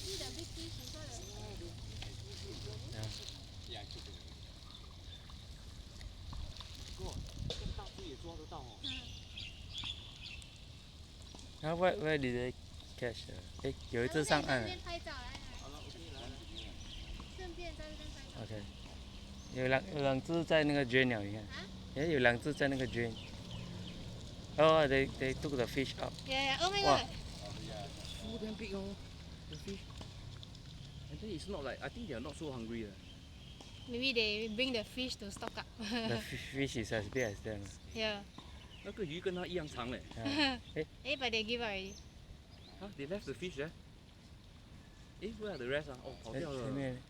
See the big fish, you saw the. Yeah. Where did they catch? 有一只上岸了。拍照来。顺便在这边拍照。OK。有两只在那个 drain 了，你看。有两只在那个 drain。Oh, they took the fish up. Yeah. Oh my god. So damn big, the fish. And then it's not like I think they are not so hungry. Maybe they bring the fish to stock up. The fish is as big as them. Yeah. 那个鱼跟它一样长嘞。But they give up already. Huh? They left the fish there? Where are the rest? 哦，跑掉了。前面。